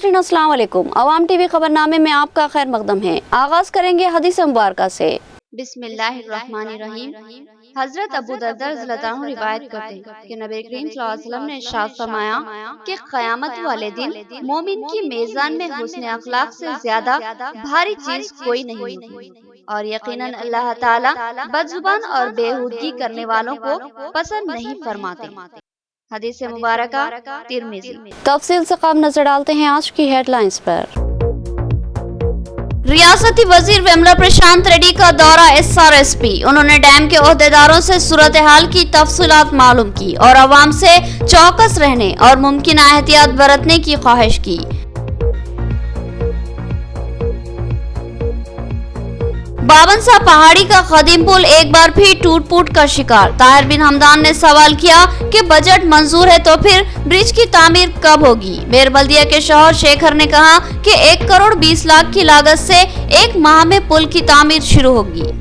नाज़रीन अस्सलाम वालेकुम। अवाम टीवी खबरनामे में आपका खैर मकदम है। आगाज करेंगे हदीस मुबारका से। बिस्मिल्लाहिर्रहमानिर्रहीम। हजरत अबू दरदा रज़ियल्लाहु अन्हु रिवायत करते हैं कि नबी करीम सल्लल्लाहु अलैहि वसल्लम ने इरशाद फरमाया कि क़यामत वाले दिन मोमिन की मेज़ान में हुस्न अखलाक से ज्यादा भारी चीज कोई नहीं होगी और यकीनन अल्लाह ताला बदजुबान और बेहुदगी करने वालों को पसंद नहीं फरमाते। हदीस मुबारका तिरमिज़ी। तफसील से कम नजर डालते हैं आज की हेडलाइंस पर। रियासती वजीर वेमला प्रशांत रेड्डी का दौरा SRSP। उन्होंने डैम के ओहदेदारों से सूरत हाल की तफसीलात मालूम की और अवाम से चौकस रहने और मुमकिन एहतियात बरतने की ख्वाहिश की। बाबनसा पहाड़ी का कदीम पुल एक बार फिर टूट फूट का शिकार। ताहिर बिन हमदान ने सवाल किया कि बजट मंजूर है तो फिर ब्रिज की तामीर कब होगी। मेयर बल्दिया के शौहर शेखर ने कहा कि 1 करोड़ 20 लाख की लागत से 1 माह में पुल की तामीर शुरू होगी।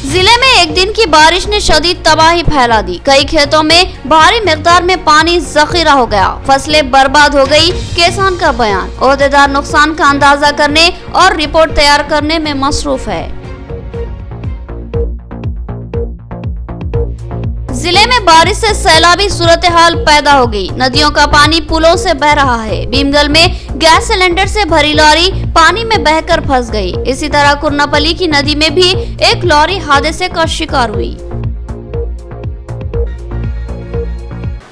जिले में एक दिन की बारिश ने शदीद तबाही फैला दी। कई खेतों में भारी मिकदार में पानी जखीरा हो गया, फसलें बर्बाद हो गई। किसान का बयान, ओहदेदार नुकसान का अंदाजा करने और रिपोर्ट तैयार करने में मसरूफ है। जिले में बारिश से सैलाबी सूरत हाल पैदा हो गई। नदियों का पानी पुलों से बह रहा है। भीमगल में गैस सिलेंडर से भरी लॉरी पानी में बहकर फंस गई। इसी तरह कुर्नापली की नदी में भी एक लॉरी हादसे का शिकार हुई।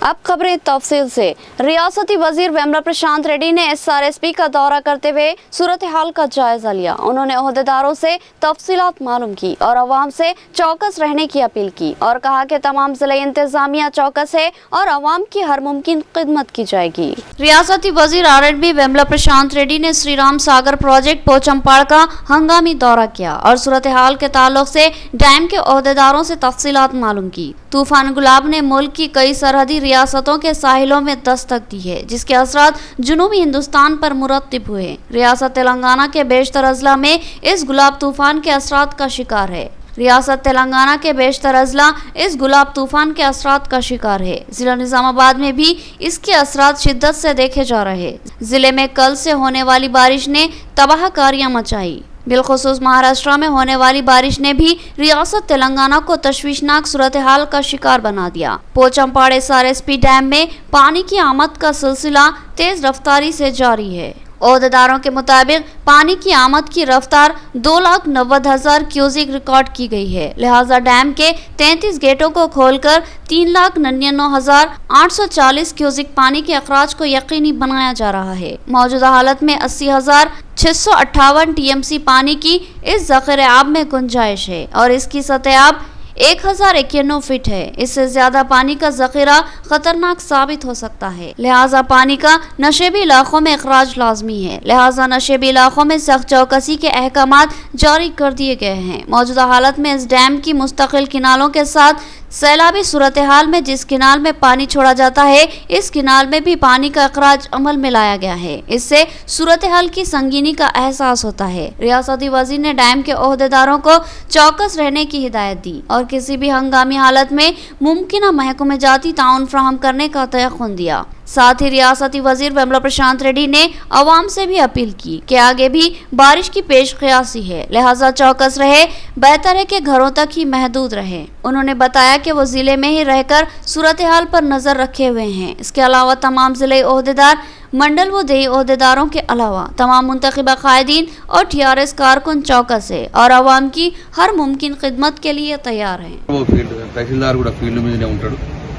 अब खबरें तफसील से। रियासती वजीर वेमला प्रशांत रेड्डी ने SRSP का दौरा करते हुए सूरत हाल का जायजा लिया। उन्होंने ओहदेदारों से तफसीलात मालूम की और अवाम से चौकस रहने की अपील की और कहा कि तमाम जिला इंतजामिया चौकस है और अवाम की हर मुमकिन खिदमत की जाएगी। रियासती वजीर RNB वेमला प्रशांत रेड्डी ने श्री राम सागर प्रोजेक्ट पोचमपाड़ का हंगामी दौरा किया और सूरत हाल के ताल्लुक से डैम के ओहदेदारों से तफसीलात मालूम की। तूफान गुलाब ने मुल्क की कई सरहदी रियासतों के साहिलों में दस्तक दी है, जिसके असरात जुनूबी हिंदुस्तान पर मुरतब हुए। रियासत तेलंगाना के बेशतर अजला में इस गुलाब तूफान के असरात का शिकार है। रियासत तेलंगाना के बेशतर अजला इस गुलाब तूफान के असरात का शिकार है। जिला निजामाबाद में भी इसके असरात शिद्दत से देखे जा रहे। जिले में कल से होने वाली बारिश ने तबाहकारियां मचाई। बिलखुसूस महाराष्ट्र में होने वाली बारिश ने भी रियासत तेलंगाना को तशवीशनाक सूरत हाल का शिकार बना दिया। पोचमपाड़ SRSP डैम में पानी की आमद का सिलसिला तेज रफ्तारी से जारी है। ओहदेदारों के मुताबिक पानी की आमद की रफ्तार 2,90,000 क्यूसिक रिकॉर्ड की गई है। लिहाजा डैम के 33 गेटों को खोलकर 3,99,840 क्यूसिक पानी के अखराज को यकीनी बनाया जा रहा है। मौजूदा हालत में 80,658 TMC पानी की इस ज़ख़ीरे आब में गुंजाइश है और इसकी सतह आब 1,091 फीट है। इससे ज्यादा पानी का जखीरा खतरनाक साबित हो सकता है। लिहाजा पानी का नशेबी इलाकों में अखराज लाजमी है। लिहाजा नशेबी इलाकों में सख्त चौकसी के अहकामात जारी कर दिए गए हैं। मौजूदा हालत में इस डैम की मुस्तकिल किनालों के साथ सैलाबी सूरत हाल में जिस किनाल में पानी छोड़ा जाता है, इस किनाल में भी पानी का अखराज अमल में लाया गया है। इससे सूरत हाल की संगीनी का एहसास होता है। रियासती वजीर ने डैम के ओहदेदारों को चौकस रहने की हिदायत दी और किसी भी हंगामी हालत में मुमकिन महकमे जाती ताउन फराहम करने का तयक़ुन दिया। साथ ही रियासती वजीर वेमला प्रशांत रेड्डी ने अवाम से भी अपील की कि आगे भी बारिश की पेश क़यासी है, लिहाजा चौकस रहे, बेहतर है कि घरों तक ही महदूद रहे। उन्होंने बताया कि वो जिले में ही रहकर सूरत हाल पर नजर रखे हुए हैं। इसके अलावा तमाम जिले ओहदेदार, मंडल व देही ओहदेदारों के अलावा तमाम मुंतखबा कायदीन और TRS कारकुन चौकस है और अवाम की हर मुमकिन खिदमत के लिए तैयार है।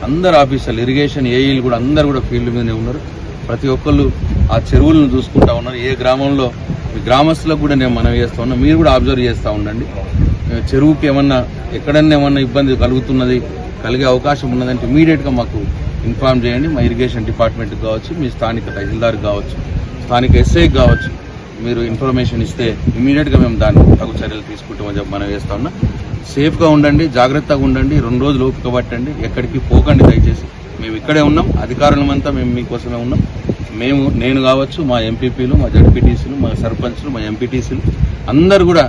అందరు ఆఫీసర్లు, ఇరిగేషన్ ఏఈలు కూడా అందరు కూడా ఫీల్డ్ మీదనే ఉన్నారు. ప్రతి ఒక్కళ్ళు ఆ చెరువులను చూసుకుంటా ఉన్నారు. ఏ గ్రామంలో గ్రామస్తులకు కూడా నేను మనవి చేస్తా ఉన్నా, మీరు కూడా అబ్జర్వ్ చేస్తూ ఉండండి. చెరువుకి ఏమన్నా ఎక్కడన్నా ఏమన్నా ఇబ్బంది కలుగుతున్నది, కలిగే అవకాశం ఉన్నదంటే ఇమీడియట్గా మాకు ఇన్ఫార్మ్ చేయండి. మా ఇరిగేషన్ డిపార్ట్మెంట్కి కావచ్చు, మీ స్థానిక తహసీల్దార్కి కావచ్చు, స్థానిక SIకి కావచ్చు, మీరు ఇన్ఫర్మేషన్ ఇస్తే ఇమీడియట్గా మేము దాన్ని తగు చర్యలు తీసుకుంటామని చెప్పి మనం చేస్తా ఉన్నా. సేఫ్గా ఉండండి, జాగ్రత్తగా ఉండండి, 2 రోజులు ఓపిక పట్టండి, ఎక్కడికి పోకండి దయచేసి. మేము ఇక్కడే ఉన్నాం, అధికారులమంతా మేము మీకోసమే ఉన్నాం. నేను కావచ్చు, మా ఎంపీపీలు, మా జడ్పీటీసీలు, మా సర్పంచ్లు, మా ఎంపీటీసీలు అందరు కూడా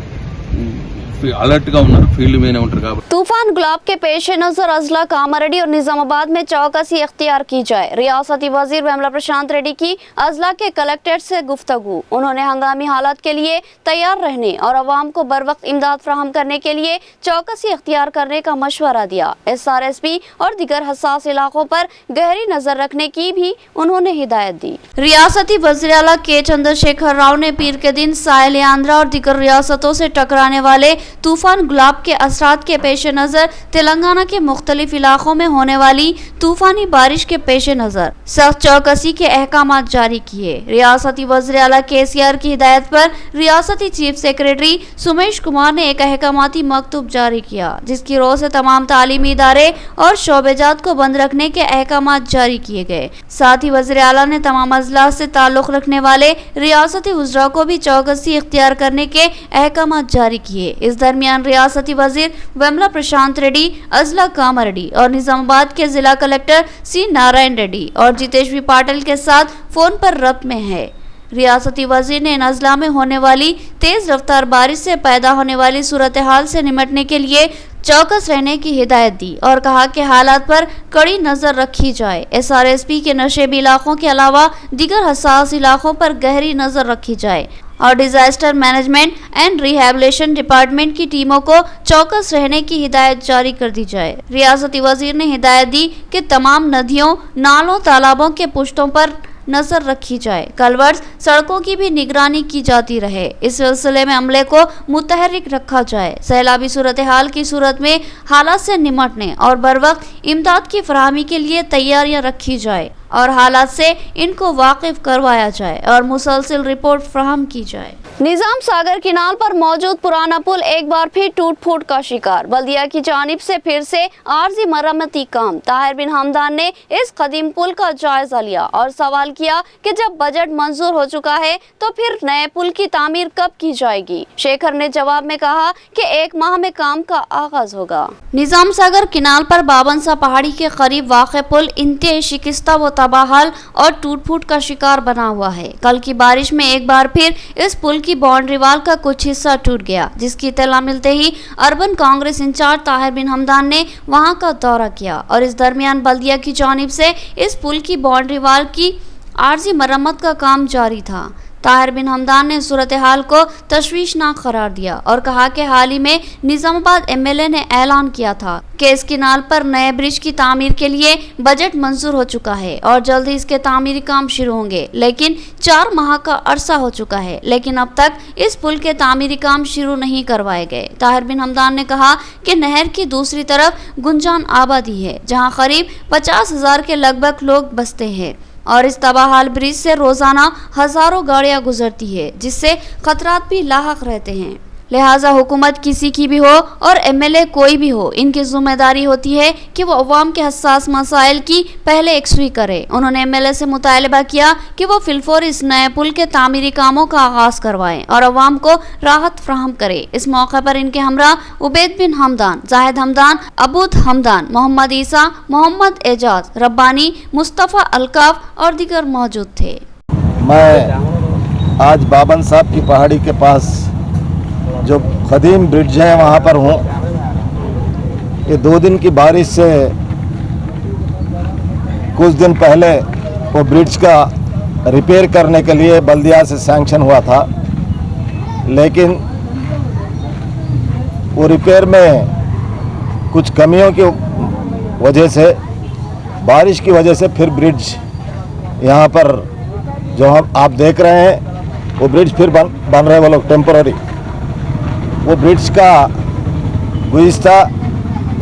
अलर्ट గా ఉన్నారు, ఫీల్డ్ మీదనే ఉంటారు కాబట్టి। तूफान गुलाब के पेश नजर अजला कामारेड्डी और निजामाबाद में चौकसी इख्तियार की जाए। रियासती वजीर वेमला प्रशांत रेड्डी की अजला के कलेक्टेट से गुफ्तगू। उन्होंने हंगामी हालात के लिए तैयार रहने और अवाम को बर वक्त इमदाद फराहम करने के लिए चौकसी इख्तियार करने का मशवरा दिया। SRSP और दीगर हसास इलाकों पर गहरी नजर रखने की भी उन्होंने हिदायत दी। रियासती वज़ीर आला के चंद्रशेखर राव ने पीर के दिन साहिल आंध्रा और दीगर रियासतों से टकराने वाले तूफान गुलाब के असरात के पेश नजर तेलंगाना के मुख्तलिफ इलाकों में होने वाली तूफानी बारिश के पेश नजर सख्त चौकसी के अहकामात जारी किए। रियासती वज़ीर आला KCR की हिदायत पर रियासती चीफ सेक्रेटरी सुमेश कुमार ने एक अहकामाती मकतूब जारी किया, जिसकी रोह से तमाम तालीमी इदारे और शोबेजात को बंद रखने के अहकामात जारी किए गए। साथ ही वज़ीर आला ने तमाम अजला से ताल्लुक़ रखने वाले रियासती वज़रा को भी चौकसी इख्तियार करने के अहकामात जारी किए। इस दरमियान रियासती वज़ीर वेमला प्रशांत रेड्डी, अजला कामारेड्डी और निजामाबाद के जिला कलेक्टर C नारायण रेड्डी और जितेश पाटिल के साथ फोन पर रब्त में है। रियासती वजीर ने इन अजला में होने वाली तेज रफ्तार बारिश से पैदा होने वाली सूरत हाल से निपटने के लिए चौकस रहने की हिदायत दी और कहा कि हालात पर कड़ी नजर रखी जाए। SRSP के नशेबी इलाकों के अलावा दीगर हसास इलाकों पर गहरी नजर रखी जाए और disaster management and rehabilitation department की टीमों को चौकस रहने की हिदायत जारी कर दी जाए। रियासती वजीर ने हिदायत दी कि तमाम नदियों, नालों, तालाबों के पुश्तों पर नजर रखी जाए। कलवर्ट्स, सड़कों की भी निगरानी की जाती रहे। इस सिलसिले में अमले को मुतहरिक रखा जाए। सैलाबी सूरत हाल की सूरत में हालात से निपटने और बर वक्त इमदाद की फराहमी के लिए तैयारियां रखी जाए और हालात से इनको वाकिफ करवाया जाए और मुसलसल रिपोर्ट फराहम की जाए। निजाम सागर किनाल पर मौजूद पुराना पुल एक बार फिर टूट फूट का शिकार। बल्दिया की जानिब से फिर से आर्जी मरम्मती काम। ताहिर बिन हमदान ने इस कदीम पुल का जायजा लिया और सवाल किया कि जब बजट मंजूर हो चुका है तो फिर नए पुल की तामीर कब की जाएगी। शेखर ने जवाब में कहा कि 1 माह में काम का आगाज होगा। निजाम सागर किनाल पर बाबनसा पहाड़ी के करीब वाक़े पुल इंतहाई शिकस्ता व तबाहल और टूट फूट का शिकार बना हुआ है। कल की बारिश में एक बार फिर इस पुल की बाउंड्री वाल का कुछ हिस्सा टूट गया, जिसकी इत्तला मिलते ही अर्बन कांग्रेस इंचार्ज ताहिर बिन हमदान ने वहां का दौरा किया और इस दरमियान बल्दिया की जानिब से इस पुल की बाउंड्री वाल की आर्जी मरम्मत का काम जारी था। ताहिर बिन हमदान ने सूरत हाल को तशवीशनाक करार दिया और कहा कि हाल ही में निजामाबाद MLA ने ऐलान किया था कि इस किनाल पर नए ब्रिज की तामीर के लिए बजट मंजूर हो चुका है और जल्द ही इसके तामीरी काम शुरू होंगे, लेकिन 4 माह का अरसा हो चुका है, लेकिन अब तक इस पुल के तामीरी काम शुरू नहीं करवाए गए। ताहिर बिन हमदान ने कहा कि नहर की दूसरी तरफ गुंजान आबादी है, जहाँ करीब 50,000 के लगभग लोग बसते हैं और इस तबाहाल ब्रिज से रोजाना हजारों गाड़ियां गुजरती है, जिससे खतरात भी लाहक रहते हैं। लिहाजा हुकूमत किसी की भी हो और MLA कोई भी हो, इनकी जिम्मेदारी होती है कि वो अवाम के हसास मसाइल की पहले यकसुई करे। उन्होंने MLA से मुतालबा किया कि वो फिलफौर इस नए पुल के तामीरी कामों का आगाज करवाएं और अवाम को राहत फराहम करे। इस मौके पर इनके हमरा उबैद बिन हमदान, जाहिद हमदान, अबूद हमदान, मोहम्मद ईसा, मोहम्मद एजाज, रब्बानी, मुस्तफ़ा अलकाफ और दीगर मौजूद थे। मैं आज बाबन साहब की पहाड़ी के पास जो कदीम ब्रिज है वहाँ पर हूँ। ये 2 दिन की बारिश से कुछ दिन पहले वो ब्रिज का रिपेयर करने के लिए बल्दिया से सैंक्शन हुआ था, लेकिन वो रिपेयर में कुछ कमियों की वजह से, बारिश की वजह से फिर ब्रिज यहाँ पर जो आप देख रहे हैं वो ब्रिज फिर बन रहे वो लोग टेम्पररी। वो ब्रिज का गुज़िश्ता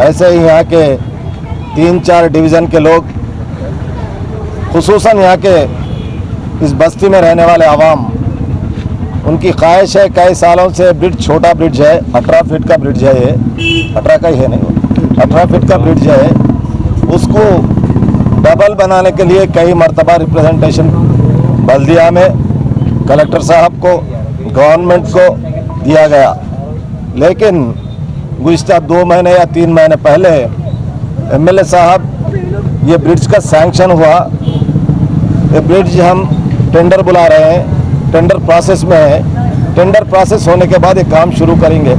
ऐसे ही यहाँ के 3-4 डिवीज़न के लोग, खुसूसन यहाँ के इस बस्ती में रहने वाले आवाम, उनकी ख्वाहिश है, कई सालों से ब्रिज, छोटा ब्रिज है, 18 फीट का ब्रिज है, ये 18 का ही है नहीं, 18 फीट का ब्रिज है, उसको डबल बनाने के लिए कई मरतबा रिप्रेजेंटेशन बल्दिया में कलेक्टर साहब को, गवर्नमेंट को दिया गया, लेकिन गुज़िश्ता 2 महीने या 3 महीने पहले MLA साहब ये ब्रिज का सैंक्शन हुआ। ये ब्रिज हम टेंडर बुला रहे हैं, टेंडर प्रोसेस में है, टेंडर प्रोसेस होने के बाद ये काम शुरू करेंगे।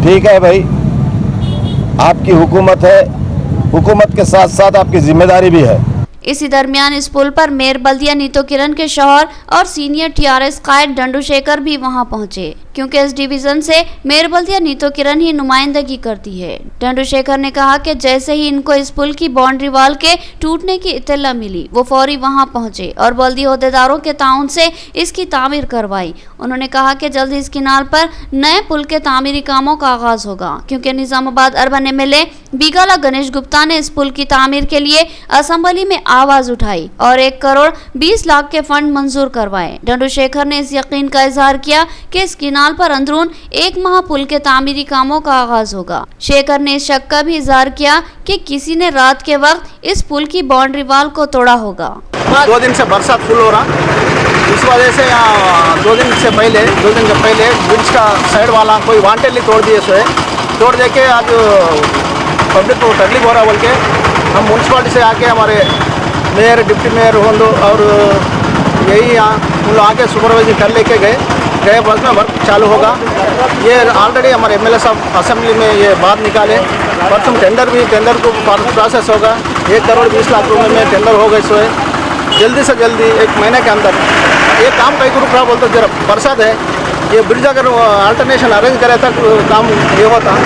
ठीक है भाई, आपकी हुकूमत है, हुकूमत के साथ साथ आपकी जिम्मेदारी भी है। इसी दरमियान इस पुल पर मेयर बल्दिया नीतो किरण के शौहर और सीनियर टीआरएस कायद डंडू शेखर भी वहां पहुंचे, क्योंकि इस डिवीजन से मेयर बल्दिया नीतो किरण ही नुमाइंदगी करती है। डंडू शेखर ने कहा कि जैसे ही इनको इस पुल की बाउंड्री वाल के टूटने की इत्तला मिली, वो फौरी वहां पहुंचे और बल्दी अहदेदारों के ताउन से इसकी तामीर करवाई। उन्होंने कहा कि जल्द इस किनाल पर नए पुल के तामीरी कामों का आगाज होगा, क्योंकि निजामाबाद अर्बन एमएलए बीगाला गणेश गुप्ता ने इस पुल की तामीर के लिए असेंबली में आवाज उठाई और 1 करोड़ 20 लाख के फंड मंजूर करवाए। डंडू शेखर ने इस यकीन का इजहार किया कि इस किनाल पर अंदरून 1 माह पुल के तामीरी कामों का आगाज होगा। शेखर ने इस शक का भी इजहार किया कि किसी ने रात के वक्त इस पुल की बाउंड्री वाल को तोड़ा होगा। 2 दिन से बरसात फुल हो रहा, इस वजह से यहाँ 2 दिन के पहले ब्रिज का साइड वाला कोई वांटेडली तोड़ दिए से तोड़ दे के आज पब्लिक को तकलीफ हो रहा बोल के हम म्यूनसिपालिटी से आके हमारे मेयर डिप्टी मेयर होंदो और यही यहाँ उन लोग आके सुपरवाइजिंग कर लेके गए वर्क में वर्क चालू होगा। ये ऑलरेडी हमारे एमएलए साहब असेंबली में ये बात निकाले, परसों टेंडर को प्रोसेस होगा। 1 करोड़ 20 लाख रुपए में टेंडर हो गए। सो जल्दी से जल्दी 1 महीने के अंदर ये काम कई रुक रहा बोलते जरा बरसात है, ये ब्रिज अगर अल्टरनेशन अरेंज करे तक काम ये होता।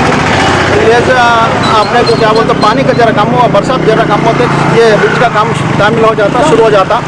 जैसे अपने को क्या बोलते पानी का जरा कम हुआ, बरसात जरा कम होते ये ब्रिज का काम तामील हो जाता, शुरू हो जाता।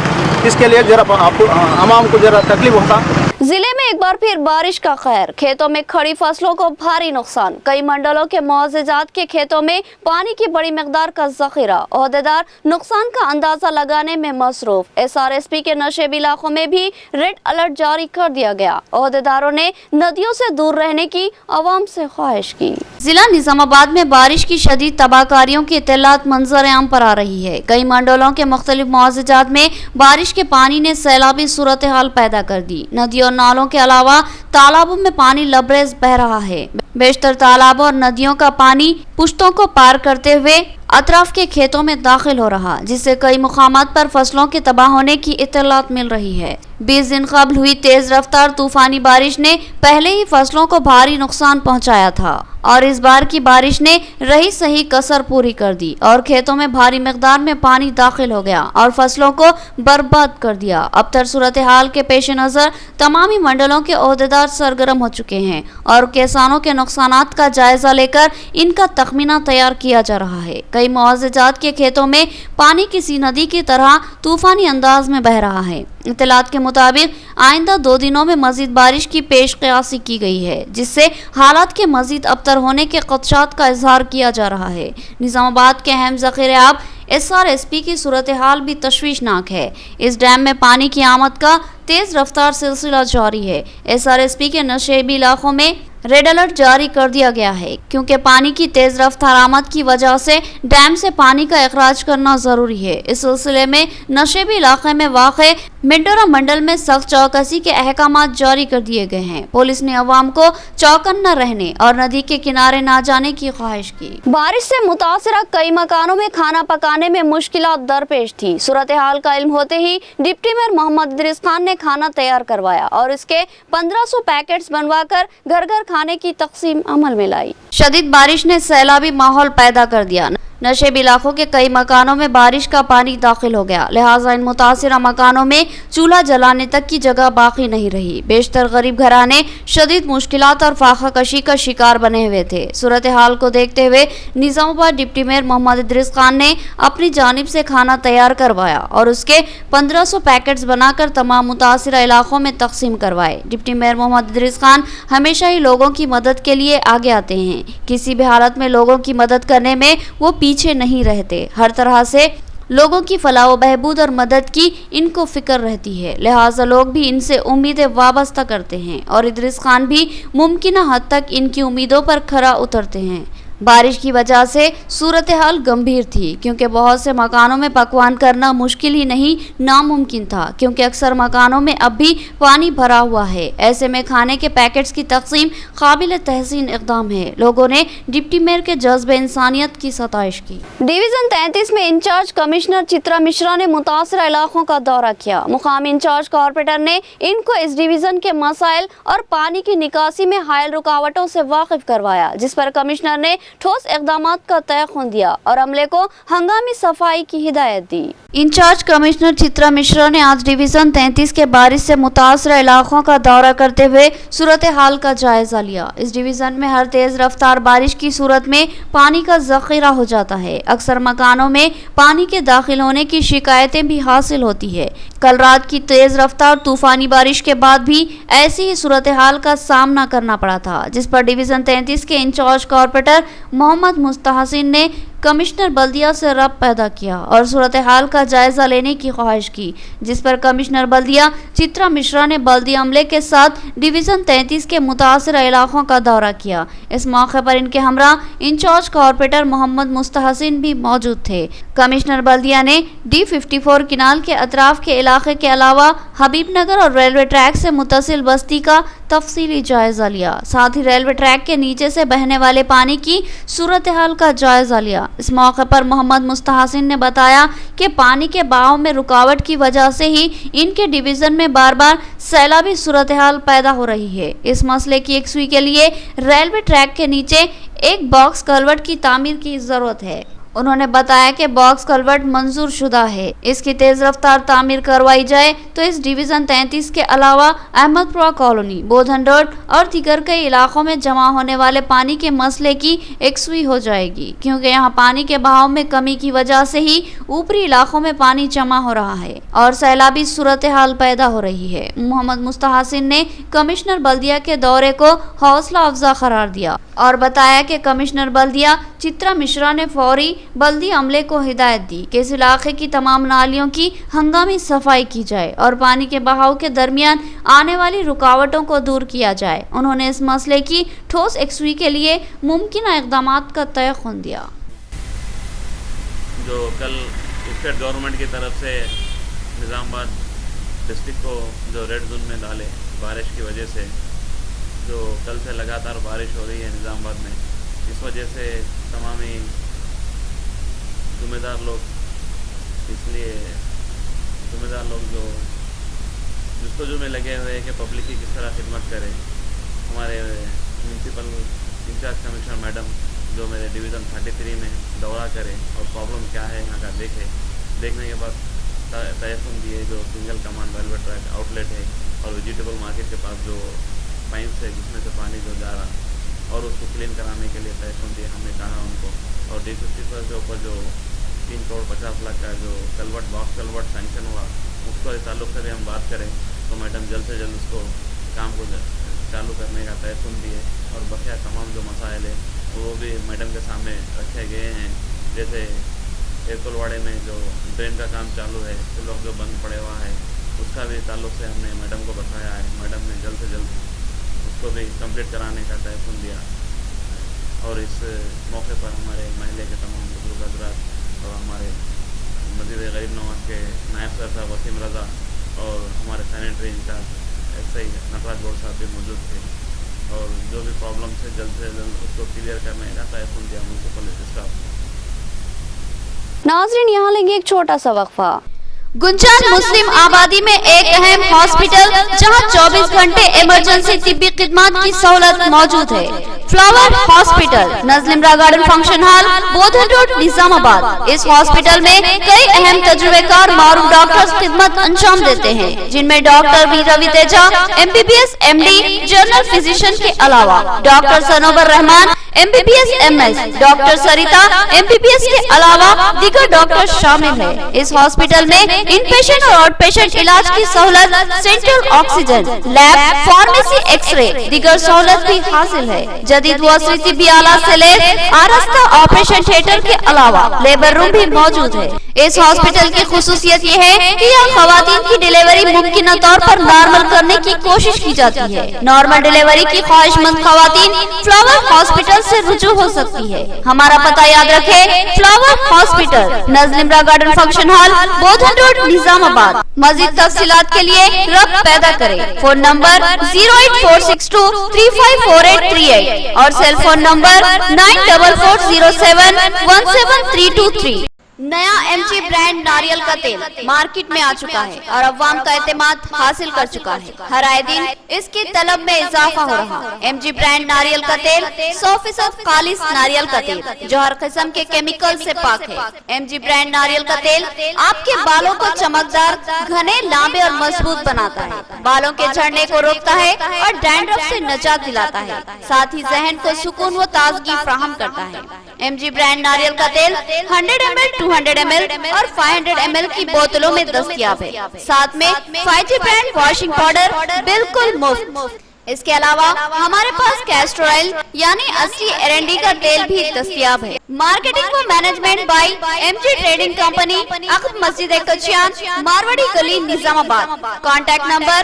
इसके लिए जरा आवाम को जरा तकलीफ होता। जिले में एक बार फिर बारिश का कहर, खेतों में खड़ी फसलों को भारी नुकसान। कई मंडलों के मुआवजेजात के खेतों में पानी की बड़ी मिकदार का जखीरा। ओहदेदार नुकसान का अंदाजा लगाने में मसरूफ। एसआरएसपी के नशेबी इलाकों में भी रेड अलर्ट जारी कर दिया गया। ओहदेदारों ने नदियों से दूर रहने की आवाम से ख्वाहिश की। जिला निजामाबाद में बारिश की शदीद तबाहकारियों की इत्तलात मंजर आम पर आ रही है। कई मंडलों के मुख्तलिफ मुआवजेजात में बारिश के पानी ने सैलाबी सूरत हाल पैदा कर दी। नदियों नालों के अलावा तालाबों में पानी लबरेज बह रहा है। बेशतर तालाबों और नदियों का पानी पुश्तों को पार करते हुए अतराफ के खेतों में दाखिल हो रहा, जिससे कई मुकामात पर फसलों के तबाह होने की इत्तलात मिल रही है। 20 दिन कबल हुई तेज रफ्तार तूफानी बारिश ने पहले ही फसलों को भारी नुकसान पहुंचाया था और इस बार की बारिश ने रही सही कसर पूरी कर दी और खेतों में भारी मिकदार में पानी दाखिल हो गया और फसलों को बर्बाद कर दिया। अब तर सूरत हाल के पेश नजर तमामी मंडलों के ओहदेदार सरगर्म हो चुके हैं और किसानों के नुकसानात का जायजा लेकर इनका तखमीना तैयार किया जा रहा है। कई मुआवजेजात के खेतों में पानी किसी नदी की तरह तूफानी अंदाज में बह रहा है। इत्तलात के मुताबिक आइंदा 2 दिनों में मजीद बारिश की पेश क़यासी की गई है, जिससे हालात के मजीद अबतर होने के खदशात का इजहार किया जा रहा है। निजामाबाद के अहम ज़ख़ीरे आब एसआरएसपी की सूरत हाल भी तशवीशनाक है। इस डैम में पानी की आमद का तेज रफ्तार सिलसिला जारी है। एसआरएसपी के नशेबी इलाकों में रेड अलर्ट जारी कर दिया गया है, क्योंकि पानी की तेज रफ्तार आमद की वजह से डैम से पानी का अखराज करना जरूरी है। इस सिलसिले में नशेबी इलाके में वाक़े मिंडोरा मंडल में सख्त चौकसी के अहकामात जारी कर दिए गए हैं। पुलिस ने अवाम को चौकन्ना रहने और नदी के किनारे ना जाने की ख्वाहिश की। बारिश से मुतासरा कई मकानों में खाना पकाने में मुश्किलात दरपेश थी। सूरत हाल का इल्म होते ही डिप्टी मेयर मोहम्मद इदरीस खान ने खाना तैयार करवाया और इसके 1500 पैकेट्स बनवाकर घर घर खाने की तकसीम अमल में लाई। शदीद बारिश ने सैलाबी माहौल पैदा कर दिया। नशेब इलाकों के कई मकानों में बारिश का पानी दाखिल हो गया, लिहाजा इन मुतासिरा मकानों में चूल्हा जलाने तक की जगह बाकी नहीं रही। बेशतर गरीब घराने शदीद मुश्किलात और फाखा कशी का शिकार बने हुए थे। सूरत हाल को देखते हुए निजामाबाद डिप्टी मेयर मोहम्मद इदरीस खान ने अपनी जानिब से खाना तैयार करवाया और उसके 1500 पैकेट्स बनाकर तमाम मुतासिरा इलाकों में तकसीम करवाए। डिप्टी मेयर मोहम्मद इदरीस खान हमेशा ही लोगों की मदद के लिए आगे आते हैं। किसी भी हालत में लोगों की मदद करने में वो पीछे नहीं रहते। हर तरह से लोगों की फलाह व बहबूद और मदद की इनको फिक्र रहती है, लिहाजा लोग भी इनसे उम्मीदें वाबस्ता करते हैं और इदरीस खान भी मुमकिन हद तक इनकी उम्मीदों पर खरा उतरते हैं। बारिश की वजह से सूरत हाल गंभीर थी, क्योंकि बहुत से मकानों में पकवान करना मुश्किल ही नहीं नामुमकिन था, क्योंकि अक्सर मकानों में अब भी पानी भरा हुआ है। ऐसे में खाने के पैकेट्स की तकसीम काबिल तहसीन इक़दाम है। लोगों ने डिप्टी मेयर के जज्बे इंसानियत की सताइश की। डिवीजन 33 में इंचार्ज कमिश्नर चित्रा मिश्रा ने मुतासरा इलाकों का दौरा किया। मुकामी इंचार्ज कारपोरेटर ने इनको इस डिवीजन के मसाइल और पानी की निकासी में हायल रुकावटों से वाकिफ करवाया, जिस पर कमिश्नर ने ठोस इक़दामात का तयक़ुन दिया और अमले को हंगामी सफाई की हिदायत दी। इंचार्ज कमिश्नर चित्रा मिश्रा ने आज डिवीजन 33 के बारिश से मुतासरा इलाकों का दौरा करते हुए सूरत हाल का जायजा लिया। इस डिवीजन में हर तेज रफ्तार बारिश की सूरत में पानी का ज़ख़ीरा हो जाता है। अक्सर मकानों में पानी के दाखिल होने की शिकायतें भी हासिल होती है। कल रात की तेज रफ्तार तूफानी बारिश के बाद भी ऐसी ही सूरत हाल का सामना करना पड़ा था, जिस पर डिवीजन 33 के इंचार्ज कारपोरेटर मोहम्मद मुस्तहसिन ने कमिश्नर बल्दिया से रब्त पैदा किया और सूरत हाल का जायजा लेने की ख्वाहिश की, जिस पर कमिश्नर बल्दिया चित्रा मिश्रा ने बल्दी अमले के साथ डिवीजन 33 के मुतासरा इलाकों का दौरा किया। इस मौके पर इनके हमरा इंचार्ज कारपोरेटर मोहम्मद मुस्तहसिन भी मौजूद थे। कमिश्नर बल्दिया ने D54 किनाल के अतराफ के इलाके के अलावा हबीबनगर और रेलवे ट्रैक से मुतसिल बस्ती का तफसीली जायजा लिया। साथ ही रेलवे ट्रैक के नीचे से बहने वाले पानी की सूरत हाल का जायजा लिया। इस मौके पर मोहम्मद मुस्तहसिन ने बताया कि पानी के बहाव में रुकावट की वजह से ही इनके डिवीजन में बार बार सैलाबी सूरत हाल पैदा हो रही है। इस मसले की यकसुई के लिए रेलवे ट्रैक के नीचे एक बॉक्स कलवर्ट की तामीर की जरूरत है। उन्होंने बताया कि बॉक्स कलवर्ट मंजूर शुदा है, इसकी तेज रफ्तार तामीर करवाई जाए तो इस डिवीजन 33 के अलावा अहमदपुरा कॉलोनी, बोधन रोड और दीगर कई इलाकों में जमा होने वाले पानी के मसले की यकसुई हो जाएगी, क्योंकि यहाँ पानी के बहाव में कमी की वजह से ही ऊपरी इलाकों में पानी जमा हो रहा है और सैलाबी सूरत हाल पैदा हो रही है। मोहम्मद मुस्तहसिन ने कमिश्नर बल्दिया के दौरे को हौसला अफजा करार दिया और बताया कि कमिश्नर बल्दिया चित्रा मिश्रा ने फौरी बल्दी अमले को हिदायत दी कि इस इलाके की तमाम नालियों की हंगामी सफाई की जाए और पानी के बहाव के दरमियान आने वाली रुकावटों को दूर किया जाए। उन्होंने इस मसले की ठोस यकसुई के लिए मुमकिन इक़दामात का तयक़ुन दिया। जो कल स्टेट गवर्नमेंट की तरफ से निज़ामाबाद डिस्ट्रिक्ट को जो रेड जोन में डाले बारिश की वजह से, जो कल से लगातार बारिश हो रही है निज़ामाबाद में, इस वजह से तमाम ही ज़िम्मेदार लोग जो जस्तजू में लगे हुए हैं कि पब्लिक की किस तरह खिदमत करें। हमारे म्यूनसिपल इंचार्ज कमिश्नर मैडम जो मेरे डिवीज़न 33 में दौरा करें और प्रॉब्लम क्या है यहाँ का देखने के बाद तयक़ुन दिए जो single command railway track outlet है और वेजिटेबल मार्केट के पास जो पाइप है जिसमें से पानी जो जा रहा और उसको क्लीन कराने के लिए तयक़ुन दिए। हमने कहा उनको और D54 के ऊपर जो 3 करोड़ 50 लाख का जो कलवर्ट बॉक्स कलवर्ट सैंक्शन हुआ उसको ताल्लुक़ से भी हम बात करें तो मैडम जल्द से जल्द उसको काम को चालू करने का तयक़ुन दिए और बकिया तमाम जो मसाइल है वो भी मैडम के सामने रखे गए हैं। जैसे एरकुलवाड़े में जो ड्रेन का काम चालू है तो लोग जो बंद पड़े हुआ है उसका भी ताल्लुक़ से हमने मैडम को बताया है। मैडम ने जल्द से जल्द उसको भी कंप्लीट कराने का तयक़ुन दिया और इस मौके पर हमारे महल्ले के तमाम बुजुर्ग हज़रात और हमारे मस्जिद गरीब नवाज के नायब सर साहब वसीम रज़ा और हमारे sanitary incharge SI Natraj Gaur sahab भी मौजूद थे और जो भी प्रॉब्लम है जल्द से जल्द उसको क्लियर करने का तयक़ुन दिया म्यूनसिपल स्टाफ। नाज़रीन, यहाँ लेंगे एक छोटा सा वक्फा। गुंजान मुस्लिम आबादी में एक अहम हॉस्पिटल जहां 24 घंटे इमरजेंसी तिब्बी खिदमत की सहूलत मौजूद है। Flower hospital, Nazlimara garden function hall, Bodhan road, Nizamabad. इस हॉस्पिटल में कई अहम तजुर्बेकार मारूफ डॉक्टर्स खिदमत अंजाम देते हैं, जिनमें doctor B Ravi Teja MBBS MD general physician के अलावा doctor Sanobar Rahman MBBS MS, doctor Sarita MBBS के अलावा दीगर डॉक्टर शामिल है। इस हॉस्पिटल में इनपेशेंट और आउट पेशेंट इलाज की सहूलत, central oxygen, lab, pharmacy, x ray, दीगर सहूलत भी हासिल है। जदीद वस्त्री तिब्बी आला से लेकर आरास्ता ऑपरेशन थिएटर के अलावा लेबर रूम भी मौजूद है। इस हॉस्पिटल की खुसूसियत ये है कि यहाँ खवातीन की डिलीवरी मुमकिन तौर पर नॉर्मल करने की कोशिश की जाती है। नॉर्मल डिलीवरी की ख्वाहिशमंद खवातीन फ्लावर हॉस्पिटल से रुजू हो सकती है। हमारा पता याद रखें, flower hospital, Nazlimara garden function hall, Bodhan road, Nizamabad. मजीद तफसीलात के लिए रब्त पैदा करें। फोन नंबर 08462354838 और सेल फोन नंबर 9440717323। नया MG ब्रांड नारियल का तेल मार्केट में आ चुका है और अवाम का एतमाद हासिल कर चुका है। हर आए दिन इसकी तलब में इजाफा हो रहा है। MG ब्रांड नारियल का तेल 100% खालिस नारियल का तेल जो हर किस्म के केमिकल से पाक है। MG ब्रांड नारियल का तेल आपके बालों को चमकदार, घने, लांबे और मजबूत बनाता है। बालों के झड़ने को रोकता है और डैंड्रफ से निजात दिलाता है। साथ ही जहन को सुकून व ताजगी फराहम करता है। MG ब्रांड नारियल का तेल 100 ml, 200 ml और 500 ml की बोतलों में दस्तयाब है। साथ में 5G ब्रांड वॉशिंग पाउडर बिल्कुल मुफ्त। इसके अलावा हमारे पास कैस्टर ऑयल यानी असली एरंडी का तेल भी दस्तयाब है। मार्केटिंग व management by MG trading company, अकब मस्जिद कचियान, मारवाड़ी गली, निजामाबाद। Contact number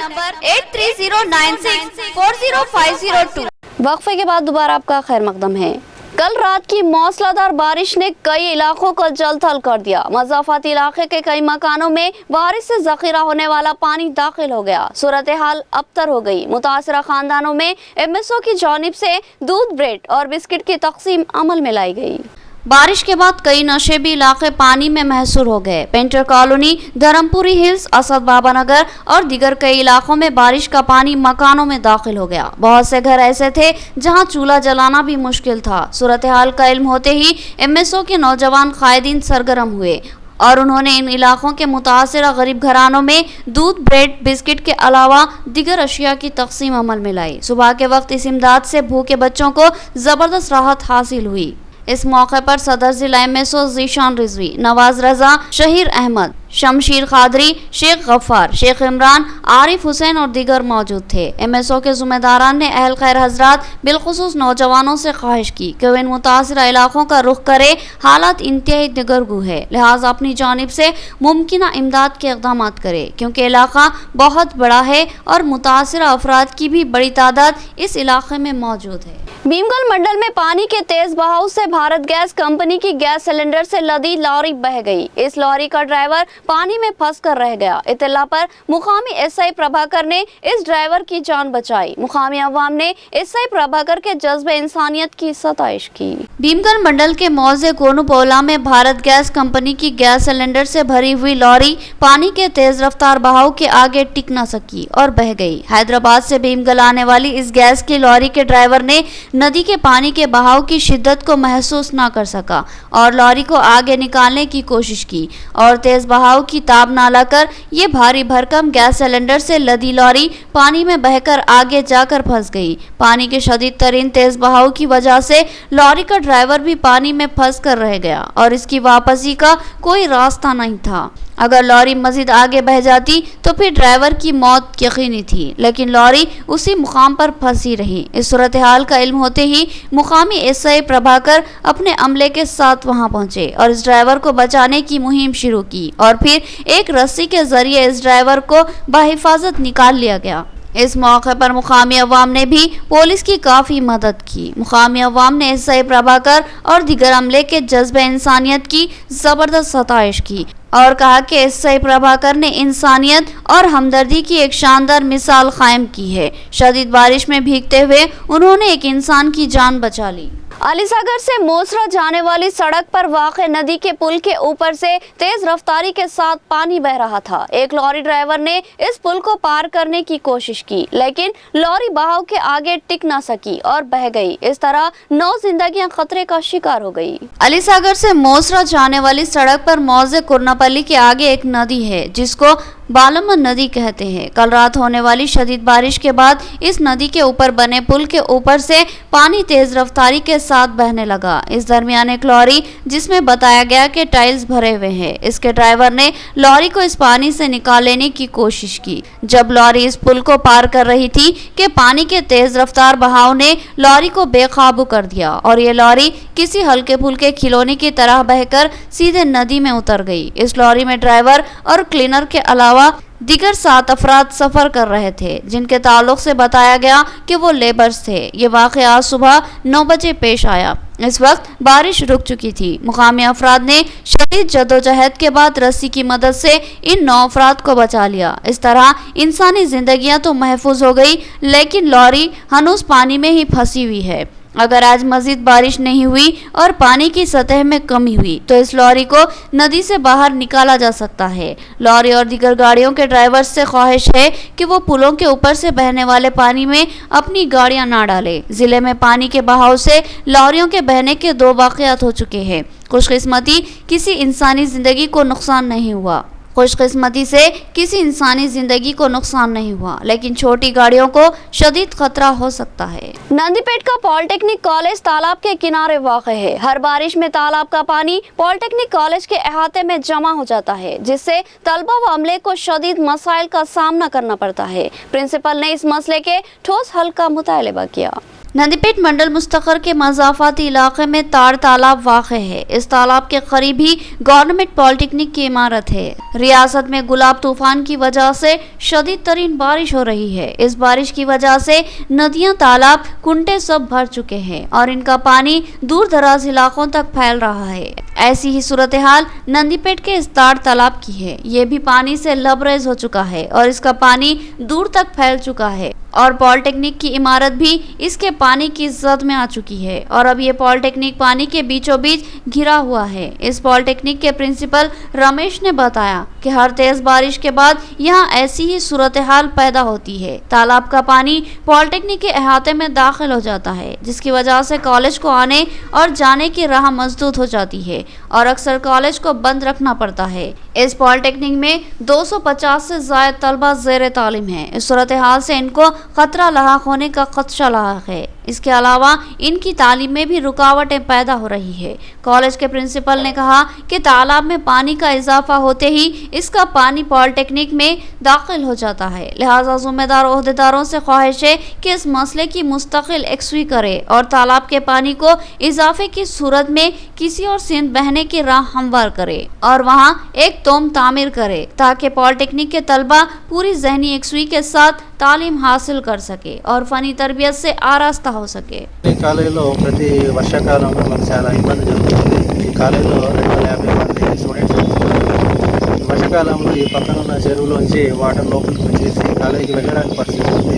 8309640502। वक्फे के बाद दोबारा आपका खैर मकदम है। कल रात की मौसलाधार बारिश ने कई इलाकों को जलथल कर दिया। मज़ाफ़ाती इलाके के कई मकानों में बारिश से ज़ख़ीरा होने वाला पानी दाखिल हो गया। सूरत हाल अबतर हो गई। मुतासरा खानदानों में MSO की जानिब से दूध, ब्रेड और बिस्किट की तक़सीम अमल में लाई गई। बारिश के बाद कई नशेबी इलाके पानी में महसूर हो गए। Painter colony, Dharmapuri hills, Asad Baba Nagar और दीगर कई इलाकों में बारिश का पानी मकानों में दाखिल हो गया। बहुत से घर ऐसे थे जहां चूल्हा जलाना भी मुश्किल था। सूरत हाल का इल्म होते ही MSO के नौजवान कायदीन सरगर्म हुए और उन्होंने इन इलाकों के मुतासरा गरीब घरानों में दूध, ब्रेड, बिस्किट के अलावा दीगर अशिया की तक़सीम अमल में लाई। सुबह के वक्त इस इमदाद से भूखे बच्चों को ज़बरदस्त राहत हासिल हुई। इस मौके पर सदर जिला MSO ज़ीशान रिजवी, नवाज रजा, शहीर अहमद, शमशीर खादरी, शेख गफ्फार, शेख इमरान, आरिफ हुसैन और दीगर मौजूद थे। MSO के ज़िम्मेदारान ने अहल खैर हजरात बिलखुसूस नौजवानों से ख्वाहिश की कि वे इन मुतासरा इलाकों का रुख करे। हालात इंतहाई दिगरगू है, लिहाजा अपनी जानिब से मुमकिन इमदाद के इक़दाम करे क्योंकि इलाका बहुत बड़ा है और मुतासरा अफराद की भी बड़ी तादाद इस इलाके में मौजूद है। भीमगल मंडल में पानी के तेज बहाव से भारत गैस कंपनी की गैस सिलेंडर से लदी लॉरी बह गई। इस लॉरी का ड्राइवर पानी में फंस कर रह गया। इत्तला पर मुकामी SI प्रभाकर ने इस ड्राइवर की जान बचाई। मुकामी अवाम ने SI प्रभाकर के जज्बे इंसानियत की सताइश की। भीमगल मंडल के मौजे गोनुपोला में भारत गैस कंपनी की गैस सिलेंडर से भरी हुई लॉरी पानी के तेज रफ्तार बहाव के आगे टिक न सकी और बह गई। हैदराबाद से भीमगल आने वाली इस गैस की लॉरी के ड्राइवर ने नदी के पानी के बहाव की शिद्दत को महसूस न कर सका और लॉरी को आगे निकालने की कोशिश की और तेज बहाव की ताब न लाकर ये भारी भरकम गैस सिलेंडर से लदी लॉरी पानी में बहकर आगे जाकर फंस गई। पानी के शदीद तरीन तेज बहाव की वजह से लॉरी का ड्राइवर भी पानी में फंस कर रह गया और इसकी वापसी का कोई रास्ता नहीं था। अगर लॉरी मजीद आगे बह जाती तो फिर ड्राइवर की मौत यकीनी थी, लेकिन लॉरी उसी मुकाम पर फंसी रही। इस सूरत हाल का इल्म होते ही मुकामी SI प्रभाकर अपने अमले के साथ वहां पहुंचे और इस ड्राइवर को बचाने की मुहिम शुरू की और फिर एक रस्सी के जरिए इस ड्राइवर को बाहिफाजत निकाल लिया गया। इस मौके पर मुकामी अवाम ने भी पुलिस की काफ़ी मदद की। मुकामी अवाम ने SI प्रभाकर और दीगर अमले के जज्बे इंसानियत की ज़बरदस्त सताइश की और कहा कि SI प्रभाकर ने इंसानियत और हमदर्दी की एक शानदार मिसाल कायम की है। शदीद बारिश में भीगते हुए उन्होंने एक इंसान की जान बचा ली। अलीसागर से मोसरा जाने वाली सड़क पर वाक़ नदी के पुल के ऊपर से तेज रफ्तारी के साथ पानी बह रहा था। एक लॉरी ड्राइवर ने इस पुल को पार करने की कोशिश की, लेकिन लॉरी बहाव के आगे टिक ना सकी और बह गई। इस तरह 9 जिंदगियां खतरे का शिकार हो गई। अलीसागर से मोसरा जाने वाली सड़क पर मौजे कुरनापल्ली के आगे एक नदी है जिसको बालमन नदी कहते हैं। कल रात होने वाली शदीद बारिश के बाद इस नदी के ऊपर बने पुल के ऊपर से पानी तेज रफ्तारी के साथ बहने लगा। इस दरमियान एक लॉरी जिसमें बताया गया कि टाइल्स भरे हुए हैं, इसके ड्राइवर ने लॉरी को इस पानी से निकाल लेने की कोशिश की। जब लॉरी इस पुल को पार कर रही थी कि पानी के तेज रफ्तार बहाव ने लॉरी को बेकाबू कर दिया और ये लॉरी किसी हल्के फुल्के खिलौने की तरह बहकर सीधे नदी में उतर गई। इस लॉरी में ड्राइवर और क्लीनर के अलावा दीगर 7 अफराद सफर कर रहे थे, जिनके ताल्लुक से बताया गया कि वो लेबर्स थे। ये वाक़या आज सुबह 9 बजे पेश आया। इस वक्त बारिश रुक चुकी थी। मुकामी अफराद ने शदीद जदोजहद के बाद रस्सी की मदद से इन 9 अफराद को बचा लिया। इस तरह इंसानी जिंदगियां तो महफूज हो गई, लेकिन लॉरी हनूज पानी में ही फंसी हुई है। अगर आज मजीद बारिश नहीं हुई और पानी की सतह में कमी हुई तो इस लॉरी को नदी से बाहर निकाला जा सकता है। लॉरी और दीगर गाड़ियों के ड्राइवर से ख्वाहिश है कि वो पुलों के ऊपर से बहने वाले पानी में अपनी गाड़ियां ना डालें। जिले में पानी के बहाव से लॉरियों के बहने के 2 वाक़यात हो चुके हैं। खुशकिस्मती किसी इंसानी जिंदगी को नुकसान नहीं हुआ। खुशकिस्मती से किसी इंसानी जिंदगी को नुकसान नहीं हुआ, लेकिन छोटी गाड़ियों को शदीद खतरा हो सकता है। नंदीपेट का पॉलिटेक्निक कॉलेज तालाब के किनारे वाक़ है। हर बारिश में तालाब का पानी पॉलिटेक्निक कॉलेज के अहाते में जमा हो जाता है, जिससे तलबा व अमले को शदीद मसाइल का सामना करना पड़ता है। प्रिंसिपल ने इस मसले के ठोस हल का मुतालबा किया। नंदीपेट मंडल मुस्तकर के मज़ाफ़ाती इलाके में तार तालाब वाक़ है। इस तालाब के करीब ही गवर्नमेंट पॉलिटेक्निक की इमारत है। रियासत में गुलाब तूफान की वजह से शदीद तरीन बारिश हो रही है। इस बारिश की वजह से नदियां, तालाब, कुंटे सब भर चुके हैं और इनका पानी दूर दराज इलाकों तक फैल रहा है। ऐसी ही सूरत हाल नंदीपेट के इस तार तालाब की है। ये भी पानी से लबरेज हो चुका है और इसका पानी दूर तक फैल चुका है और पॉलिटेक्निक की इमारत भी इसके पानी की जद में आ चुकी है और अब ये पॉलिटेक्निक पानी के बीचों बीच घिरा हुआ है। इस पॉलिटेक्निक के प्रिंसिपल रमेश ने बताया कि हर तेज बारिश के बाद यहाँ ऐसी ही सूरत हाल पैदा होती है। तालाब का पानी पॉलिटेक्निक के अहाते में दाखिल हो जाता है, जिसकी वजह से कॉलेज को आने और जाने की राह मसदूद हो जाती है और अक्सर कॉलेज को बंद रखना पड़ता है। इस पॉलिटेक्निक में 250 से ज़ायद तलबा ज़ेर तालीम है। इस सूरत हाल से इनको खतरा लाहक होने का खदशा लाहक है। इसके अलावा इनकी तालीम में भी रुकावटें पैदा हो रही है। कॉलेज के प्रिंसिपल ने कहा कि तालाब में पानी का इजाफा होते ही इसका पानी पॉलिटेक्निक में दाखिल हो जाता है, लिहाजा ज़िम्मेदार ओहदेदारों से ख्वाहिश है कि इस मसले की मुस्तकिल यकसुई करे और तालाब के पानी को इजाफे की सूरत में किसी और सिंध बहने की राह हमवार करे और वहाँ एक तोम तामीर करे, ताकि पॉलिटेक्निक के तलबा पूरी जहनी यकसुई के साथ तालीम हासिल कर सके और फनी तरबियत से आरास्ता हो सके। కాలేజీలో ప్రతి వర్షాకాలంలో మనకు చాలా ఇబ్బంది జరుగుతుంది। ఈ కాలేజీలో 250 మంది స్టూడెంట్స్ ఉంటున్నారు। వర్షాకాలంలో ఈ పక్కన ఉన్న చెరువులోంచి వాటర్ లోపలికి వచ్చేసి కాలేజీకి వెళ్ళడానికి పరిస్థితి ఉంది।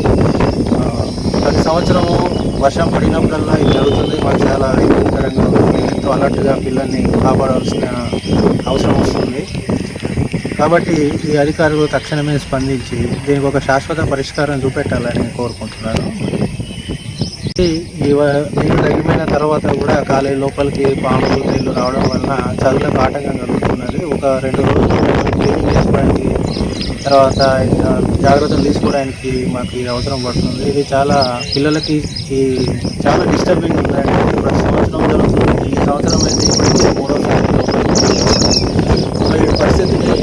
ప్రతి సంవత్సరము వర్షం పడినప్పుడల్లా ఇది జరుగుతుంది। మాకు చాలా ఇబ్బందికరంగా ఉంది। ఎంతో అలర్ట్గా పిల్లల్ని కాపాడాల్సిన అవసరం వస్తుంది। కాబట్టి ఈ అధికారులు తక్షణమే స్పందించి దీనికి ఒక శాశ్వత పరిష్కారం చూపెట్టాలని కోరుకుంటున్నాను। నీళ్ళు తగ్గిపోయిన తర్వాత కూడా కాలేజీ లోపలికి పాములు నీళ్ళు రావడం వలన చదువులకు ఆటంకం కలుగుతున్నది। ఒక 2 రోజులు క్లీనింగ్ చేసుకోవడానికి తర్వాత జాగ్రత్తలు తీసుకోవడానికి మాకు ఇది అవసరం పడుతుంది। ఇది చాలా పిల్లలకి చాలా డిస్టర్బింగ్ ఉందండి। ప్రతి సంవత్సరం జరుగుతుంది। ఈ సంవత్సరం అయితే ఇప్పటికీ 3వ సారి ఈ పరిస్థితిని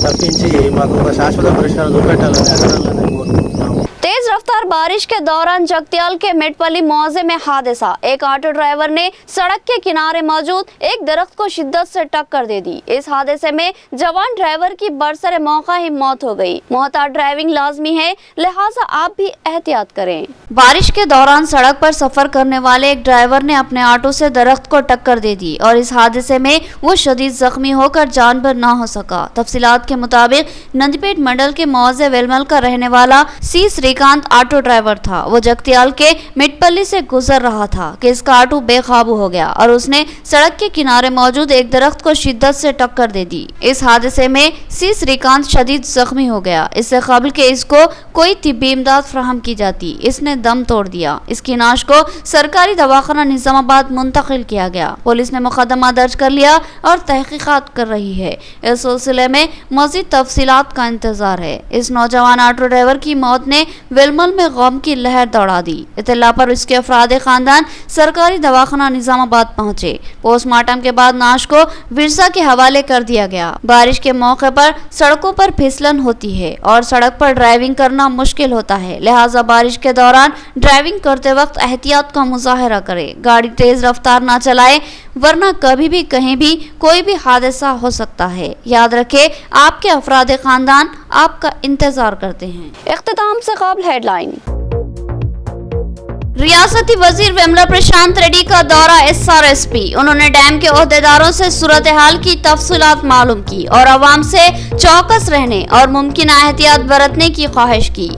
తప్పించి మాకు ఒక శాశ్వత పరిష్కారం చూపెట్టాలని అధికారులను కోరుకుంటున్నాము। तेज रफ्तार बारिश के दौरान जगत्याल के मेटपल्ली मौजे में हादसा। एक ऑटो ड्राइवर ने सड़क के किनारे मौजूद एक दरख्त को शिद्दत से टक्कर दे दी। इस हादसे में जवान ड्राइवर की बरसरे मौका ही मौत हो गई। मोहताज ड्राइविंग लाजमी है, लिहाजा आप भी एहतियात करें। बारिश के दौरान सड़क पर सफर करने वाले एक ड्राइवर ने अपने ऑटो से दरख्त को टक्कर दे दी और इस हादसे में वो शदीद जख्मी होकर जान पर न हो सका। तफसीलात के मुताबिक नंदीपेट मंडल के मौजे वेलमल का रहने वाला सी श्रीकांत ऑटो ड्राइवर था। वो जगत्याल के मिटपल्ली से गुजर रहा था कि इसका ऑटो बेकाबू हो गया और उसने सड़क के किनारे मौजूद एक दरख्त को शिद्दत से टक्कर दे दी। इस हादसे में सी श्रीकांत शदीद जख्मी हो गया। इससे कबल के इसको कोई तिब्बी इमदाद फराहम की जाती, इसने दम तोड़ दिया। इसकी नाश को सरकारी दवाखाना निजामाबाद मुंतकिल किया गया। पुलिस ने मुकदमा दर्ज कर लिया और तहकीकात कर रही है। इस सिलसिले में मजीद तफसीलात का इंतजार है। इस नौजवान ऑटो ड्राइवर की मौत ने वेलमल में में गम की लहर दौड़ा दी। इत्तला पर उसके अफराद खानदान सरकारी दवाखाना निजामाबाद पहुंचे। पोस्टमार्टम के बाद नाश को विरसा के हवाले कर दिया गया। बारिश के मौके पर सड़कों पर फिसलन होती है और सड़क पर ड्राइविंग करना मुश्किल होता है, लिहाजा बारिश के दौरान ड्राइविंग करते वक्त एहतियात का मुजाहरा करें। गाड़ी तेज रफ्तार ना चलाएं, वरना कभी भी कहीं भी कोई भी हादसा हो सकता है। याद रखें, आपके अफराद खानदान आपका इंतजार करते हैं। इख्तिताम से कबल हेडलाइन। रियासती वजीर वेमला प्रशांत रेड्डी का दौरा SRSP। उन्होंने डैम के ओहदेदारों से सूरत हाल की तफसीलात मालूम की और आवाम से चौकस रहने और मुमकिन एहतियात बरतने की ख्वाहिश की।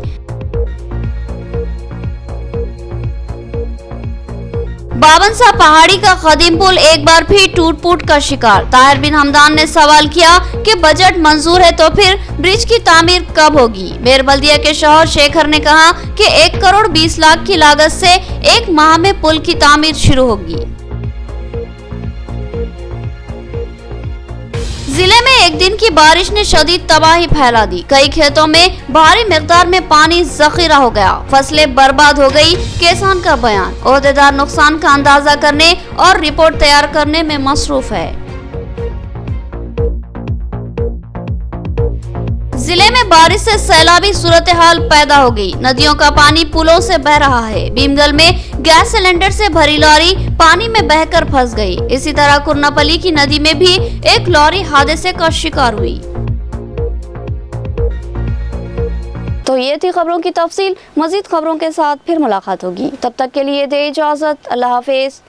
बाबनसा पहाड़ी का कदीम पुल एक बार फिर टूट फूट का शिकार। ताहिर बिन हमदान ने सवाल किया कि बजट मंजूर है तो फिर ब्रिज की तामीर कब होगी। मेयर बल्दिया के शौहर शेखर ने कहा कि 1 करोड़ 20 लाख की लागत से 1 माह में पुल की तामीर शुरू होगी। जिले में एक दिन की बारिश ने शदीद तबाही फैला दी। कई खेतों में भारी मिकदार में पानी जखीरा हो गया, फसलें बर्बाद हो गई। किसान का बयान, ओहदेदार नुकसान का अंदाजा करने और रिपोर्ट तैयार करने में मसरूफ है। जिले में बारिश से सैलाबी सूरत हाल पैदा हो गई। नदियों का पानी पुलों से बह रहा है। भीमगल में गैस सिलेंडर से भरी लॉरी पानी में बहकर फंस गई। इसी तरह कुर्नापली की नदी में भी एक लॉरी हादसे का शिकार हुई। तो ये थी खबरों की तफसील। मजीद खबरों के साथ फिर मुलाकात होगी। तब तक के लिए दे इजाजत। अल्लाह हाफिज।